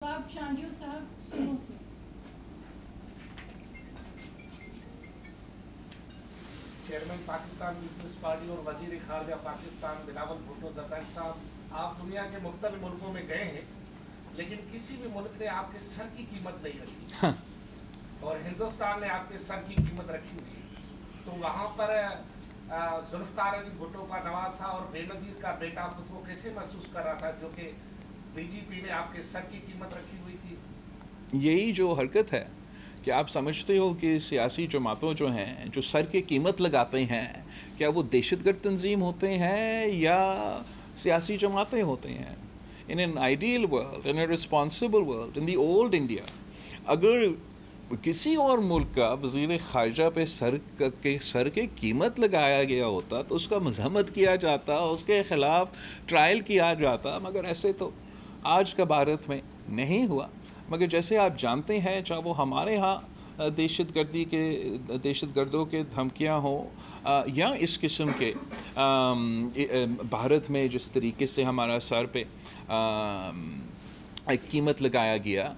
شانڈیو صاحب سنو سے چیئرمین پاکستان پیپلز پارٹی اور وزیر خارجہ پاکستان بلاول بھٹو زرداری صاحب، آپ دنیا کے مختلف ملکوں میں گئے ہیں لیکن کسی بھی ملک نے آپ کے سر کی قیمت نہیں رکھی اور ہندوستان نے آپ کے سر کی قیمت رکھی ہوئی ہے. تو وہاں پر ذوالفقار علی بھٹو کا نواسا اور بے نظیر کا بیٹا خود کو کیسے محسوس کر رہا تھا جو کہ بی جے پی نے آپ کے سر کی قیمت رکھی ہوئی تھی؟ یہی جو حرکت ہے کہ آپ سمجھتے ہو کہ سیاسی جماعتوں جو ہیں جو سر کی قیمت لگاتے ہیں کیا وہ دہشت گرد تنظیم ہوتے ہیں یا سیاسی جماعتیں ہوتے ہیں؟ In an ideal world, in a responsible world, in the old India, اگر کسی اور ملک کا وزیر خارجہ پہ سر کے قیمت لگایا گیا ہوتا تو اس کا مذمت کیا جاتا، اس کے خلاف ٹرائل کیا جاتا، مگر ایسے تو آج کا بھارت میں نہیں ہوا. مگر جیسے آپ جانتے ہیں چاہے وہ ہمارے ہاں دہشت گردوں کے دھمکیاں ہوں یا اس قسم کے بھارت میں جس طریقے سے ہمارا سر پہ ایک قیمت لگایا گیا،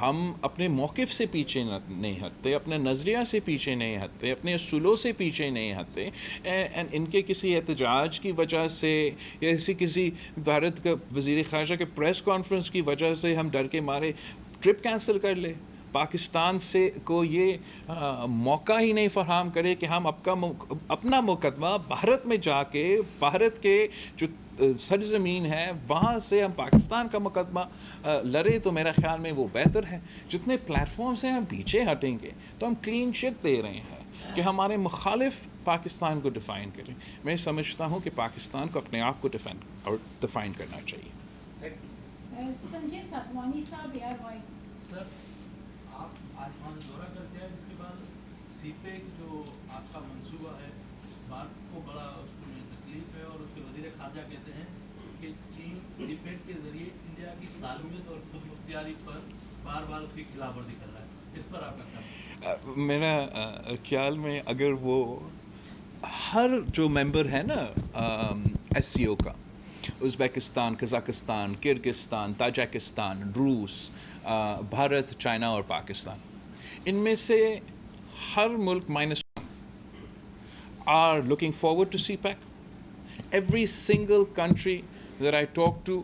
ہم اپنے موقف سے پیچھے نہیں ہٹتے، اپنے نظریہ سے پیچھے نہیں ہٹتے، اپنے اصولوں سے پیچھے نہیں ہٹتے. ان کے کسی احتجاج کی وجہ سے یا کسی بھارت کا وزیر خارجہ کے پریس کانفرنس کی وجہ سے ہم ڈر کے مارے ٹرپ کینسل کر لیں، پاکستان سے کو یہ موقع ہی نہیں فراہم کرے کہ ہم اپنا مقدمہ بھارت میں جا کے بھارت کے جو سرزمین ہے وہاں سے ہم پاکستان کا مقدمہ لڑے، تو میرا خیال میں وہ بہتر ہے. جتنے پلیٹ فارم سے ہم پیچھے ہٹیں گے تو ہم کلین چٹ دے رہے ہیں کہ ہمارے مخالف پاکستان کو ڈیفائن کریں. میں سمجھتا ہوں کہ پاکستان کو اپنے آپ کو ڈیفائن کرنا چاہیے. سنجے ستوانی صاحب ایئر وائی. سر، آپ آج وہاں دورہ کر کے آئے، اس کے بعد سی پیک جو آپ کا منصوبہ ہے بات کو بڑا اس میں تکلیف ہے، اور اس کے وزیر خارجہ کہتے ہیں کہ چین سی پیک کے ذریعے انڈیا کی سالمیت اور خود مختاری پر بار بار اس کی خلاف ورزی کر رہا ہے. اس پر آپ کا کیا؟ میرا خیال میں اگر وہ ہر جو ممبر ہے نا ایس سی او کا، ازبیکستان، قزاقستان، کرگستان، تاجکستان، روس، بھارت، چائنا اور پاکستان، ان میں سے ہر ملک -1 are looking forward to CPEC. Every single country that I talk to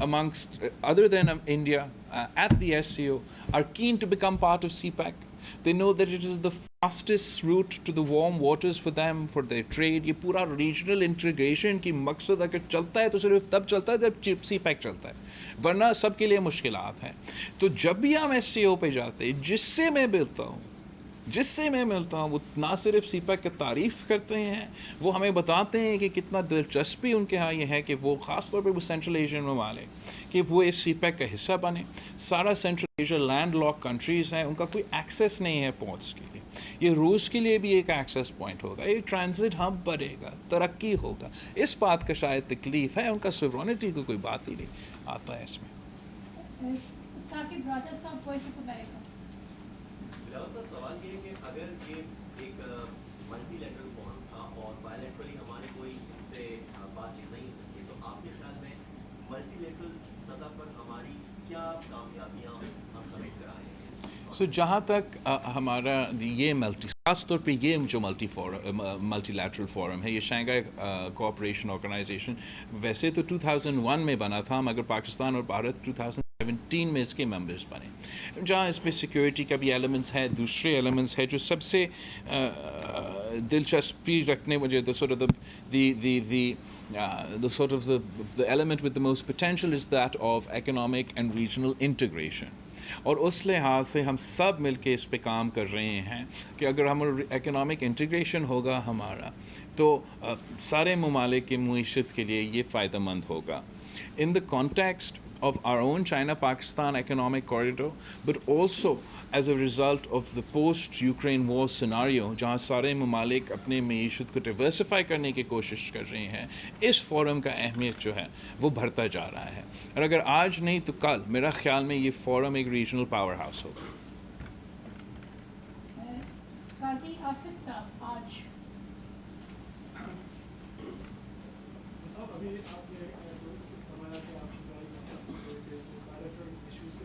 amongst other than India at the SCO are keen to become part of CPEC. They know that it is the fastest route to the warm waters for them, for their trade. یہ پورا regional integration کی مقصد اگر چلتا ہے تو صرف تب چلتا ہے جب سی پیک چلتا ہے، ورنہ سب کے لیے مشکلات ہیں. تو جب بھی ہم ایس سی او پہ جاتے ہیں، جس سے میں ملتا ہوں وہ نہ صرف سی پیک کی تعریف کرتے ہیں، وہ ہمیں بتاتے ہیں کہ کتنا دلچسپی ان کے ہاں یہ ہے کہ وہ خاص طور پہ وہ سینٹرل ایشین ممالک کہ وہ اس سی پیک کا حصہ بنے. سارا central Asia landlock countries ہیں، ان کا کوئی ایکسیس نہیں ہے پورٹس کے لیے. یہ روس کے لیے بھی ایک ایکسیس پوائنٹ ہوگا، ایک ٹرانزٹ ہب بڑھے گا، ترقی ہوگا. اس بات کا شاید تکلیف ہے، ان کا سوورنٹی کو کوئی بات ہی نہیں آتا ہے اس میں. ثاقب راجہ صاحب وائس آف امریکہ. بلاول صاحب، سوال یہ ہے کہ اگر یہ ایک ملٹی لیٹرل فورم تھا اور بائی لیٹرلی ہمارے کوئی اس سے بات چیت نہیں ہو سکتی، تو آپ کے خیال میں ملٹی لیٹرل سطح پر ہماری کیا کامیابیاں ہم سمیٹ کر آئے ہیں؟ سو جہاں تک ہمارا یہ خاص طور پہ یہ جو ملٹی لیٹرل فورم ہے، یہ شنگھائی کوآپریشن آرگنائزیشن ویسے تو 2001 میں بنا تھا، مگر پاکستان اور بھارت 2017 میں اس کے ممبرز بنے، جہاں اس پہ سیکیورٹی کا بھی ایلیمنٹس ہے، دوسرے ایلیمنٹس ہے. جو سب سے دلچسپی رکھنے وجہ the element with the most potential is that of economic and regional integration. اور اس لحاظ سے ہم سب مل کے اس پہ کام کر رہے ہیں کہ اگر ہم اکنامک انٹیگریشن ہوگا ہمارا تو سارے ممالک کی معیشت کے لیے یہ فائدہ مند ہوگا. In the context of our own China-Pakistan economic corridor, but also as a result of the post-Ukraine war scenario, جہاں سارے ممالک اپنے معیشت کو ڈیورسیفائی کرنے کی کوشش کر رہے ہیں، اس فورم کا اہمیت جو ہے وہ بڑھتا جا رہا ہے. اور اگر آج نہیں تو کل میرا خیال میں یہ فورم ایک ریجنل پاور ہاؤس ہوگا. قاضی آصف صاحب آج. ابھی آپ نے فرمایا کہ آپ ایشوز پہ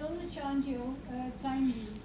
Donald Chanjo, Time News.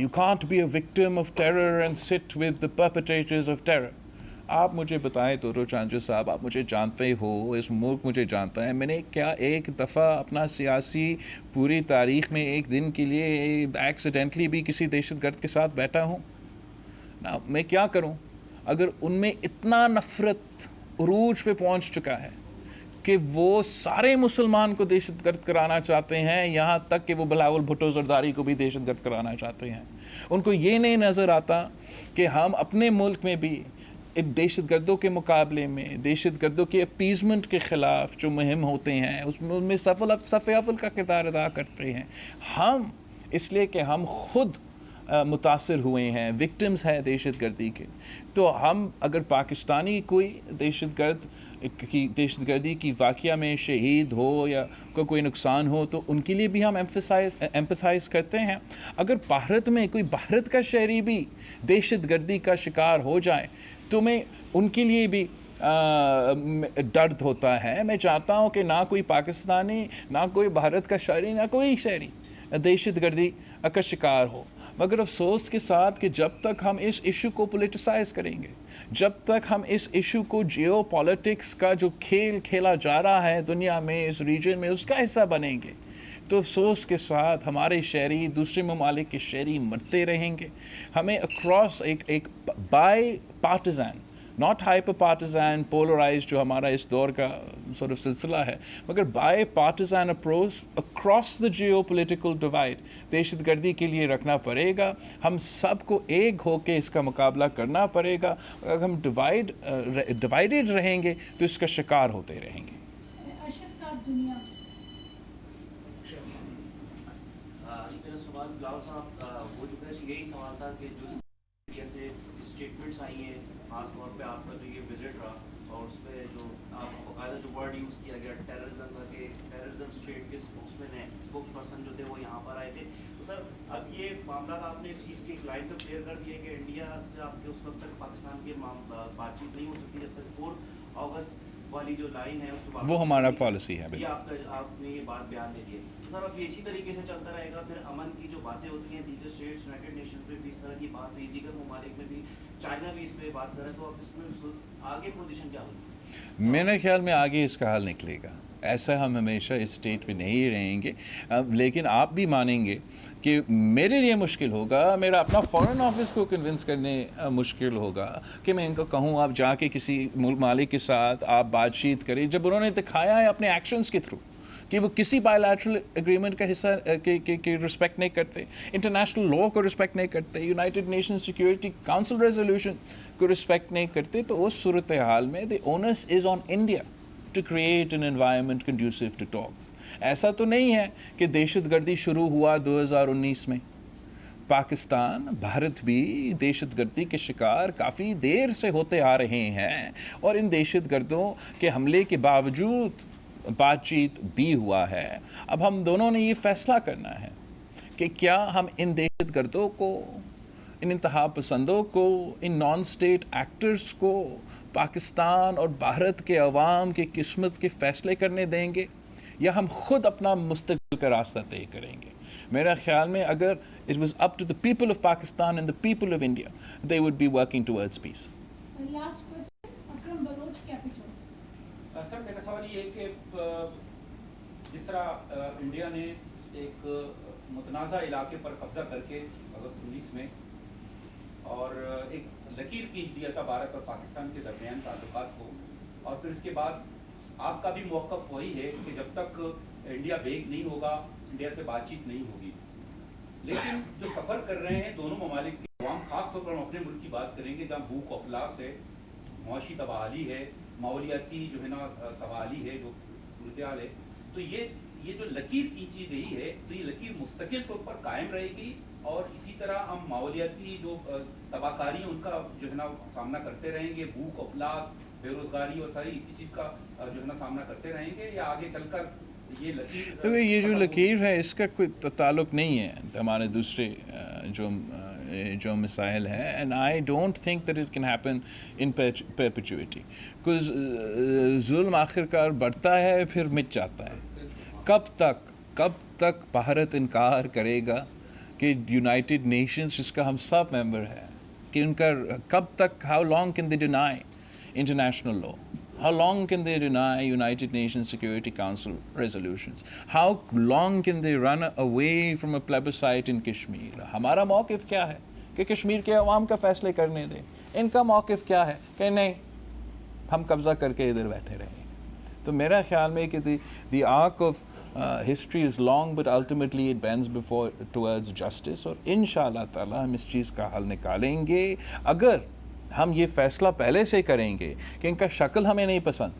you can't be a victim of terror and sit with the perpetrators of terror. آپ مجھے بتائیں طور چانجو صاحب، آپ مجھے جانتے ہو، اس ملک مجھے جانتا ہے، میں نے کیا ایک دفعہ اپنا سیاسی پوری تاریخ میں ایک دن کے لیے ایکسیڈنٹلی بھی کسی دہشت گرد کے ساتھ بیٹھا ہوں؟ میں کیا کروں اگر ان میں اتنا نفرت عروج پہ پہنچ چکا ہے کہ وہ سارے مسلمان کو دہشت گرد کرانا چاہتے ہیں، یہاں تک کہ وہ بلاول بھٹو زرداری کو بھی دہشت گرد کرانا چاہتے ہیں۔ ان کو یہ نہیں نظر آتا کہ ہم اپنے ملک میں بھی دہشت گردوں کے مقابلے میں، دہشت گردوں کے اپیزمنٹ کے خلاف جو مہم ہوتے ہیں، اس میں صف اول کا کردار ادا کرتے ہیں ہم، اس لیے کہ ہم خود متاثر ہوئے ہیں، وکٹمز ہیں دہشت گردی کے۔ تو ہم اگر پاکستانی کوئی دہشت گردی کی واقعہ میں شہید ہو یا کوئی نقصان ہو تو ان کے لیے بھی ہم ایمپیتھائز کرتے ہیں۔ اگر بھارت میں کوئی بھارت کا شہری بھی دہشت گردی کا شکار ہو جائے تو میں ان کے لیے بھی درد ہوتا ہے۔ میں چاہتا ہوں کہ نہ کوئی پاکستانی، نہ کوئی بھارت کا شہری، نہ کوئی شہری دہشت گردی کا شکار ہو۔ مگر افسوس کے ساتھ کہ جب تک ہم اس ایشو کو پولیٹیسائز کریں گے، جب تک ہم اس ایشو کو جیو پالیٹکس کا جو کھیل کھیلا جا رہا ہے دنیا میں، اس ریجن میں، اس کا حصہ بنیں گے، تو افسوس کے ساتھ ہمارے شہری دوسرے ممالک کے شہری مرتے رہیں گے. ہمیں اکراس ایک bipartisan, not hyper partisan polarise جو ہمارا اس دور کا سort of سلسلہ ہے، مگر bipartisan approach across the geopolitical divide دہشت گردی کے لیے رکھنا پڑے گا. ہم سب کو ایک ہو کے اس کا مقابلہ کرنا پڑے گا. اگر ہم ڈیوائڈڈ رہیں گے تو اس کا شکار ہوتے رہیں گے. ارشد صاحب دنیا میرا سوال بلاول صاحب ہو چکا ہے، یہی سوال تھا کہ جو میڈیا سے اسٹیٹمنٹس آئی ہیں، خاص طور پہ آپ کا جو یہ وزٹ رہا اور اس پہ جو آپ باقاعدہ جو ورڈ یوز کیا گیا ٹیررزم کا، کہ ٹیررزم اسٹیٹ کے اسپوکس مین ہیں، اسپوکس پرسن جو تھے وہ یہاں پر آئے تھے. تو سر اب یہ معاملات آپ نے اس چیز کی ایک لائن تو کلیئر کر دی ہے کہ انڈیا سے آپ کے اس وقت تک پاکستان کی بات چیت نہیں ہو سکتی جب تک 4 اگست والی جو لائن ہے اس کو وہ ہمارا پالیسی ہے. یہ آپ نے یہ بات بیان دے دی ہے. سر اب یہ اسی طریقے سے چلتا رہے گا، پھر امن کی جو باتیں ہوتی ہیں دیگر اسٹیٹس یونائٹڈ نیشن پہ بھی اس طرح کی بات ہوئی، دیگر ممالک میں بھی، چائنا بھی اس پہ بات کرے، تو اب اس میں آگے پوزیشن کیا ہوگی؟ میرے خیال میں آگے اس کا حل نکلے گا. ایسا ہم ہمیشہ اس اسٹیٹ میں نہیں رہیں گے. لیکن آپ بھی مانیں گے کہ میرے لیے مشکل ہوگا، میرا اپنا فارن آفس کو کنونس کرنے مشکل ہوگا کہ میں ان کو کہوں آپ جا کے کسی ممالک کے ساتھ آپ بات چیت کریں، جب انہوں نے دکھایا ہے اپنے ایکشنز کے تھرو کہ وہ کسی بائی لیٹرل اگریمنٹ کا حصہ کی رسپیکٹ نہیں کرتے، انٹرنیشنل لا کو رسپیکٹ نہیں کرتے، United Nation Security Council resolution کو رسپیکٹ نہیں کرتے. تو اس صورتحال میں the onus is on India to create an environment conducive to talks. ایسا تو نہیں ہے کہ دہشت گردی شروع ہوا 2019 میں. پاکستان، بھارت بھی دہشت گردی کے شکار کافی دیر سے ہوتے آ رہے ہیں، اور ان دہشت گردوں کے حملے کے باوجود بات چیت بھی ہوا ہے. اب ہم دونوں نے یہ فیصلہ کرنا ہے کہ کیا ہم ان دہشت گردوں کو، ان انتہا پسندوں کو، ان نان اسٹیٹ ایکٹرز کو پاکستان اور بھارت کے عوام کی قسمت کے فیصلے کرنے دیں گے، یا ہم خود اپنا مستقبل کا راستہ طے کریں گے. میرا خیال میں اگر it was up to the people of Pakistan and the people of India, they would be working towards peace. Last question Akram Baloch capital. Sir میرا سوال یہ ہے کہ جس طرح انڈیا نے ایک متنازع علاقے پر قبضہ کر کے اگست 19 میں اور ایک لکیر کھینچ دیا تھا بھارت اور پاکستان کے درمیان تعلقات کو، اور پھر اس کے بعد آپ کا بھی موقف وہی ہے کہ جب تک انڈیا بیک نہیں ہوگا انڈیا سے بات چیت نہیں ہوگی. لیکن جو سفر کر رہے ہیں دونوں ممالک کے عوام، خاص طور پر ہم اپنے ملک کی بات کریں گے جہاں بھوک و افلاس ہے، معاشی تباہی ہے، ماحولیاتی جو ہے نا تباہی ہے، جو صورتحال ہے، تو یہ جو لکیر کھینچی گئی ہے تو یہ لکیر مستقل طور پر قائم رہے گی، اور اسی طرح ہم ماحولیاتی جو تباہ کاری ہیں ان کا جو ہے نا سامنا کرتے رہیں گے، بھوک افلاس، بے روزگاری اور ساری اسی چیز کا جو ہے نا سامنا کرتے رہیں گے، یا آگے چل کر یہ لکیر یہ جو لکیر ہے اس کا کوئی تعلق نہیں ہے ہمارے دوسرے جو مسائل ہیں. And I don't think that it can happen in perpetuity, cause ظلم آخر کار بڑھتا ہے پھر مٹ جاتا ہے. کب تک بھارت انکار کرے گا کہ یونائٹڈ نیشنز جس کا ہم سب ممبر ہیں، کہ ان کا کب تک، how long can they deny international law? How long can they deny United Nations Security Council resolutions? How long can they run away from a plebiscite in Kashmir? ہمارا موقف کیا ہے کہ کشمیر کے عوام کا فیصلے کرنے دیں. ان کا موقف کیا ہے کہ نہیں، ہم قبضہ کر کے ادھر بیٹھے رہیں. تو میرا خیال میں کہ the arc of history is long, but ultimately it bends towards justice. اور انشاءاللہ تعالی ہم اس چیز کا حل نکالیں گے. اگر ہم یہ فیصلہ پہلے سے کریں گے کہ ان کا شکل ہمیں نہیں پسند،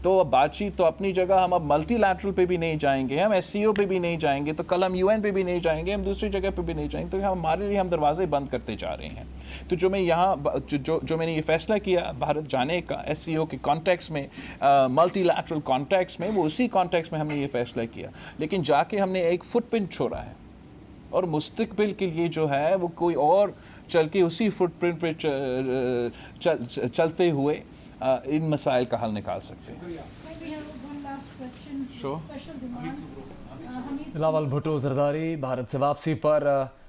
تو اب بات چیت تو اپنی جگہ، ہم اب ملٹی لیٹرل پہ بھی نہیں جائیں گے، ہم SCO پہ بھی نہیں جائیں گے، تو کل ہم UN پہ بھی نہیں جائیں گے، ہم دوسری جگہ پہ بھی نہیں جائیں گے. تو ہمارے لیے ہم دروازے بند کرتے جا رہے ہیں. تو جو میں نے یہ فیصلہ کیا بھارت جانے کا SCO کے کانٹیکس میں، ملٹی لیٹرل کانٹیکس میں، وہ اسی کانٹیکس میں ہم نے یہ فیصلہ کیا. لیکن جا کے ہم نے ایک فٹ پرنٹ چھوڑا ہے، اور مستقبل کے لیے جو ہے وہ کوئی اور چل کے اسی فٹ پرنٹ پہ چلتے ہوئے ان مسائل کا حل نکال سکتے ہیں. بلاول بھٹو زرداری بھارت سے واپسی پر